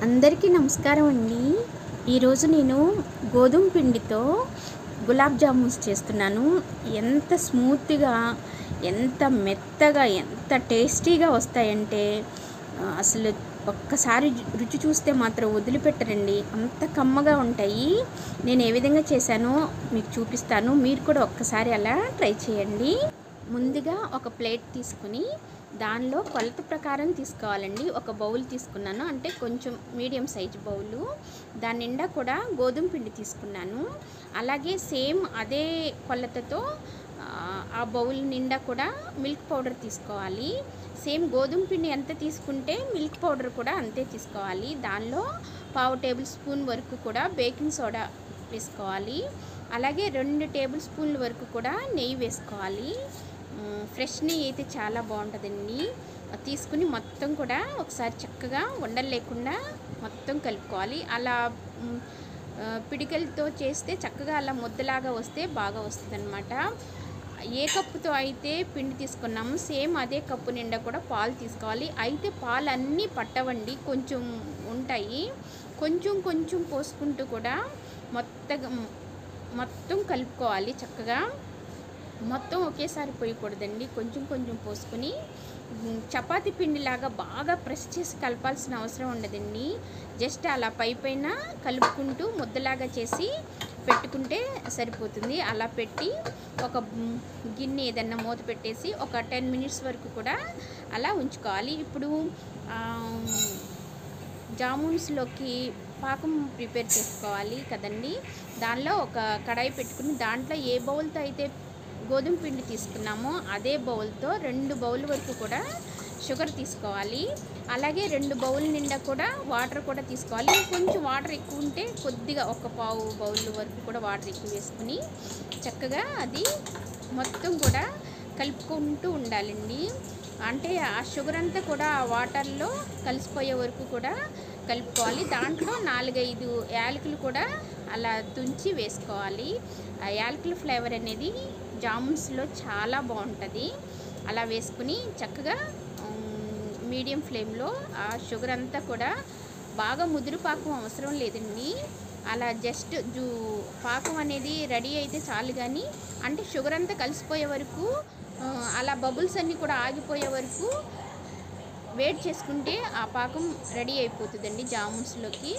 అందరికీ నమస్కారం అండి. ఈరోజు నేను గోధుమ పిండితో గులాబ్ జామున్స్ చేస్తున్నాను. ఎంత స్మూత్గా, ఎంత మెత్తగా, ఎంత టేస్టీగా వస్తాయంటే అసలు ఒక్కసారి రుచి చూస్తే మాత్రం వదిలిపెట్టరండి. అంత కమ్మగా ఉంటాయి. నేను ఏ విధంగా చేశానో మీకు చూపిస్తాను. మీరు కూడా ఒక్కసారి అలా ట్రై చేయండి. ముందుగా ఒక ప్లేట్ తీసుకుని దానిలో కొలత ప్రకారం తీసుకోవాలండి. ఒక బౌల్ తీసుకున్నాను, అంటే కొంచెం మీడియం సైజు బౌలు. దాని నిండా కూడా గోధుమ పిండి తీసుకున్నాను. అలాగే సేమ్ అదే కొలతతో ఆ బౌల్ నిండా కూడా మిల్క్ పౌడర్ తీసుకోవాలి. సేమ్ గోధుమ పిండి ఎంత తీసుకుంటే మిల్క్ పౌడర్ కూడా అంతే తీసుకోవాలి. దానిలో 1/2 టేబుల్ స్పూన్ వరకు కూడా బేకింగ్ సోడా వేసుకోవాలి. అలాగే 2 టేబుల్ స్పూన్ల వరకు కూడా నెయ్యి వేసుకోవాలి. ఫ్రెష్ నెయ్యి అయితే చాలా బాగుంటుందండి. తీసుకుని మొత్తం కూడా ఒకసారి చక్కగా ఉండలు లేకుండా మొత్తం కలుపుకోవాలి. అలా పిడికలతో చేస్తే చక్కగా అలా ముద్దలాగా వస్తే బాగా వస్తుంది అన్నమాట. ఏ కప్పుతో అయితే పిండి తీసుకున్నాము సేమ్ అదే కప్పు నిండా కూడా పాలు తీసుకోవాలి. అయితే పాలు అన్నీ పట్టవండి, కొంచెం ఉంటాయి. కొంచెం కొంచెం పోసుకుంటూ కూడా మొత్తం కలుపుకోవాలి. చక్కగా మొత్తం ఒకేసారి పోయకూడదండి, కొంచెం కొంచెం పోసుకొని చపాతీ పిండిలాగా బాగా ప్రెస్ చేసి కలపాల్సిన అవసరం ఉండదండి. జస్ట్ అలా పైన కలుపుకుంటూ ముద్దలాగా చేసి పెట్టుకుంటే సరిపోతుంది. అలా పెట్టి ఒక గిన్నె ఏదన్నా మూత పెట్టేసి ఒక 10 మినిట్స్ వరకు కూడా అలా ఉంచుకోవాలి. ఇప్పుడు జామున్స్లోకి పాకం ప్రిపేర్ చేసుకోవాలి కదండి. దానిలో ఒక కడాయి పెట్టుకుని దాంట్లో ఏ బౌల్తో అయితే గోధుమ పిండి తీసుకున్నామో అదే బౌల్తో 2 బౌల్ వరకు కూడా షుగర్ తీసుకోవాలి. అలాగే 2 బౌల్ నిండా కూడా వాటర్ కూడా తీసుకోవాలి. కొంచెం వాటర్ ఎక్కువ ఉంటే కొద్దిగా ఒక 1/2 బౌల్ వరకు కూడా వాటర్ ఎక్కువ వేసుకుని చక్కగా అది మొత్తం కూడా కలుపుకుంటూ ఉండాలండి. అంటే ఆ షుగర్ అంతా కూడా ఆ వాటర్లో కలిసిపోయే వరకు కూడా కలుపుకోవాలి. దాంట్లో 4-5 యాలకులు కూడా అలా తుంచి వేసుకోవాలి. ఆ యాలకుల ఫ్లేవర్ అనేది జామున్స్లో చాలా బాగుంటుంది. అలా వేసుకుని చక్కగా మీడియం ఫ్లేమ్లో ఆ షుగర్ అంతా కూడా బాగా ముదురు పాకం అవసరం లేదండి. అలా జస్ట్ పాకం అనేది రెడీ అయితే చాలు. కానీ అంటే షుగర్ అంతా కలిసిపోయే వరకు అలా బబుల్స్ అన్నీ కూడా ఆగిపోయే వరకు వేడి చేసుకుంటే ఆ పాకం రెడీ అయిపోతుందండి జామున్స్లోకి.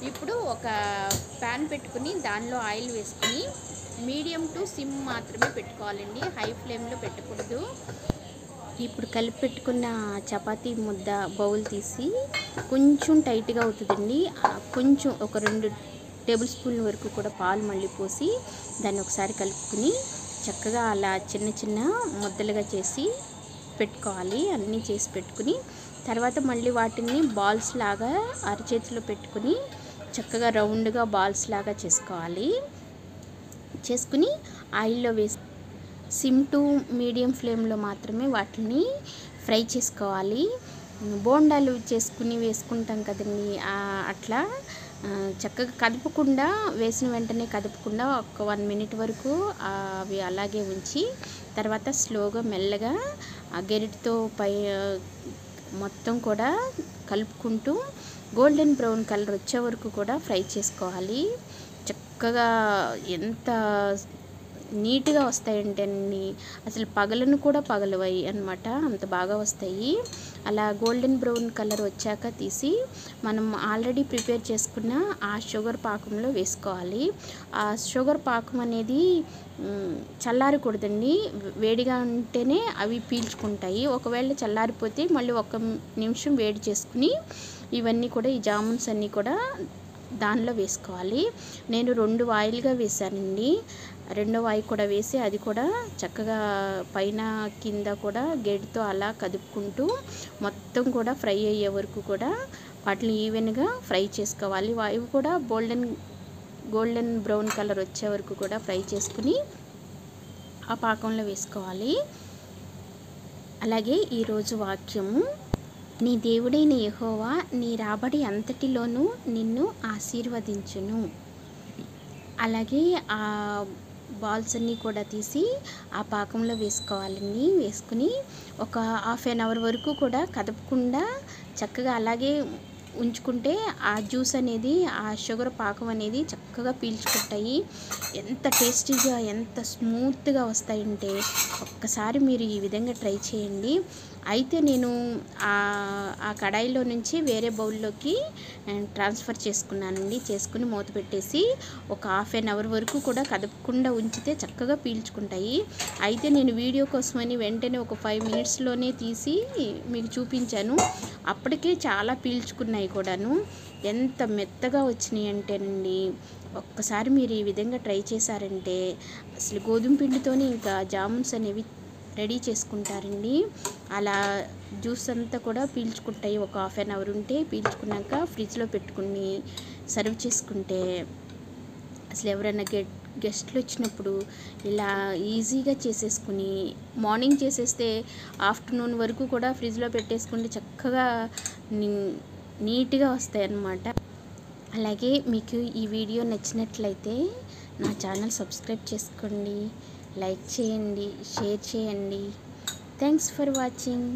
ఇప్పుడు ఒక ప్యాన్ పెట్టుకుని దానిలో ఆయిల్ వేసుకుని మీడియం టు సిమ్ మాత్రమే పెట్టుకోవాలండి, హై ఫ్లేమ్లో పెట్టకూడదు. ఇప్పుడు కలిపి పెట్టుకున్న చపాతీ ముద్ద బౌల్ తీసి కొంచెం టైట్గా అవుతుందండి. కొంచెం ఒక 2 టేబుల్ స్పూన్ల వరకు కూడా పాలు మళ్ళీ పోసి దాన్ని ఒకసారి కలుపుకుని చక్కగా అలా చిన్న చిన్న ముద్దలుగా చేసి పెట్టుకోవాలి. అన్నీ చేసి పెట్టుకుని తర్వాత మళ్ళీ వాటిని బాల్స్ లాగా అరచేతిలో పెట్టుకుని చక్కగా రౌండ్గా బాల్స్ లాగా చేసుకుని ఆయిల్లో వేసి సిమ్ టు మీడియం ఫ్లేమ్లో మాత్రమే వాటిని ఫ్రై చేసుకోవాలి. బోండాలు చేసుకుని వేసుకుంటాం కదండి, అట్లా చక్కగా కదపకుండా, వేసిన వెంటనే కదపకుండా ఒక 1 మినిట్ వరకు అవి అలాగే ఉంచి తర్వాత స్లోగా మెల్లగా ఆ గెరిటితో మొత్తం కూడా కలుపుకుంటూ గోల్డెన్ బ్రౌన్ కలర్ వచ్చే వరకు కూడా ఫ్రై చేసుకోవాలి. చక్కగా ఎంత నీట్గా వస్తాయంటే అసలు పగలను కూడా పగలవయి అన్నమాట, అంత బాగా వస్తాయి. అలా గోల్డెన్ బ్రౌన్ కలర్ వచ్చాక తీసి మనం ఆల్రెడీ ప్రిపేర్ చేసుకున్న ఆ షుగర్ పాకంలో వేసుకోవాలి. ఆ షుగర్ పాకం అనేది చల్లారకూడదండి, వేడిగా ఉంటేనే అవి పీల్చుకుంటాయి. ఒకవేళ చల్లారిపోతే మళ్ళీ 1 నిమిషం వేడి చేసుకుని ఇవన్నీ కూడా ఈ జామున్స్ అన్నీ కూడా దానిలో వేసుకోవాలి. నేను 2 వాయిల్గా వేసానండి. 2వ వాయి కూడా వేసి అది కూడా చక్కగా పైన కింద కూడా గెడ్తో అలా కదుపుకుంటూ మొత్తం కూడా ఫ్రై అయ్యే వరకు కూడా వాటిని ఈవెన్గా ఫ్రై చేసుకోవాలి. వాయువు కూడా గోల్డెన్ బ్రౌన్ కలర్ వచ్చే వరకు కూడా ఫ్రై చేసుకుని ఆ పాకంలో వేసుకోవాలి. అలాగే ఈరోజు వాక్యము, నీ దేవుడైన యెహోవా నీ రాబడి అంతటిలోనూ నిన్ను ఆశీర్వదించును. అలాగే ఆ బాల్స్ అన్నీ కూడా తీసి ఆ పాకంలో వేసుకోవాలండి. వేసుకుని ఒక 1/2 అవర్ వరకు కూడా కదపకుండా చక్కగా అలాగే ఉంచుకుంటే ఆ జ్యూస్ అనేది, ఆ షుగర్ పాకం అనేది చక్కగా పీల్చుకుంటాయి. ఎంత టేస్టీగా, ఎంత స్మూత్గా వస్తాయంటే ఒక్కసారి మీరు ఈ విధంగా ట్రై చేయండి. అయితే నేను ఆ కడాయిలో నుంచి వేరే బౌల్లోకి ట్రాన్స్ఫర్ చేసుకున్నానండి. చేసుకుని మూత పెట్టేసి ఒక హాఫ్ అన్ అవర్ వరకు కూడా కదపకుండా ఉంచితే చక్కగా పీల్చుకుంటాయి. అయితే నేను వీడియో కోసమని వెంటనే ఒక 5 మినిట్స్లోనే తీసి మీకు చూపించాను. అప్పటికే చాలా పీల్చుకున్నాయి కూడాను. ఎంత మెత్తగా వచ్చినాయి అంటేనండి, ఒక్కసారి మీరు ఈ విధంగా ట్రై చేశారంటే అసలు గోధుమ పిండితోనే ఇంకా జామున్స్ అనేవి రెడీ చేసుకుంటారండి. అలా జ్యూస్ అంతా కూడా పీల్చుకుంటాయి. ఒక హాఫ్ అన్ అవర్ ఉంటే పీల్చుకున్నాక ఫ్రిడ్జ్లో పెట్టుకుని సర్వ్ చేసుకుంటే అసలు ఎవరైనా గెస్ట్లు వచ్చినప్పుడు ఇలా ఈజీగా చేసేసుకుని, మార్నింగ్ చేసేస్తే ఆఫ్టర్నూన్ వరకు కూడా ఫ్రిడ్జ్లో పెట్టేసుకుంటే చక్కగా నీట్గా వస్తాయి అన్నమాట. అలాగే మీకు ఈ వీడియో నచ్చినట్లయితే నా ఛానల్ సబ్స్క్రైబ్ చేసుకోండి, లైక్ చేయండి, షేర్ చేయండి. Thanks for watching.